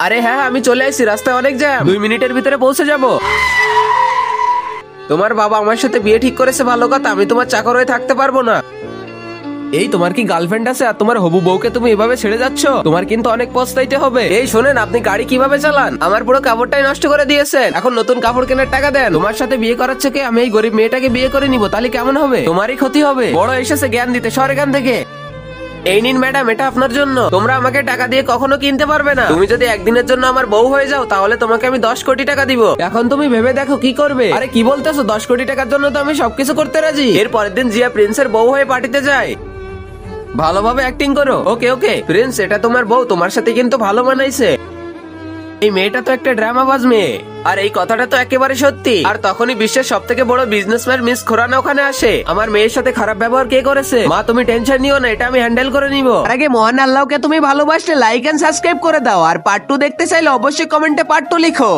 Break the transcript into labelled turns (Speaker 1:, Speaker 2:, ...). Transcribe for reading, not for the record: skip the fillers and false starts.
Speaker 1: আরে হ্যাঁ, আমি চলে আসছি, রাস্তায় অনেক জ্যাম, 2 মিনিটের ভিতরে পৌঁছে যাব। তোমার বাবা আমার সাথে বিয়ে ঠিক করেছে, ভালো কথা, আমি তোমার চাকর হয়ে থাকতে পারবো না। এই তোমার কি গার্লফ্রেন্ড আছে আর তোমার হবু বউকে তুমি এভাবে ছেড়ে যাচ্ছ? তোমার কিন্তু অনেক পস্তাইতে হবে। এই শোনেন, আপনি গাড়ি কিভাবে চালান? আমার পুরো কাপড়টাই নষ্ট করে দিয়েছেন, এখন নতুন কাপড় কেনার টাকা দেন। তোমার সাথে বিয়ে করাচ্ছে কে? আমি এই গরিব মেয়েটাকে বিয়ে করে নিব, তাহলে কেমন হবে? তোমারই ক্ষতি হবে। বড় এসেছে জ্ঞান দিতে, সর এখান থেকে। এই নিন ম্যাডাম, এটা আপনার জন্য। তোমরা আমাকে টাকা দিয়ে কখনো কিনতে পারবে না। তুমি যদি একদিনের জন্য আমার বউ হয়ে যাও তাহলে তোমাকে আমি 10 কোটি টাকা দিব। এখন তুমি ভেবে দেখো কি করবে। আরে কি বলতেছো? 10 কোটি টাকার জন্য তো আমি সবকিছু করতে রাজি। এর পরের দিন জিয়া প্রিন্সের বউ হয়ে পার্টিতে যায়। ভালোভাবে অ্যাক্টিং করো। ওকে ওকে প্রিন্স, এটা তোমার বউ, তোমার সাথে কিন্তু ভালো মানাইছে। এই মেয়েটা তো একটা ড্রামাবাজ মেয়ে, আর এই কথাটা তো একেবারে সত্যি। আর তখনই বিশ্বের সব থেকে বড় বিজনেসম্যান মিস খুরানা ওখানে আসে। আমার মেয়ের সাথে খারাপ ব্যবহার কে করেছে? মা তুমি টেনশন নিও না, এটা আমি হ্যান্ডেল করে নিব। আর আগে মহান আল্লাহকে তুমি ভালোবাসলে লাইক এন্ড সাবস্ক্রাইব করে দাও, আর পার্ট 2 দেখতে চাইলে অবশ্যই কমেন্টে পার্ট 2 লিখো।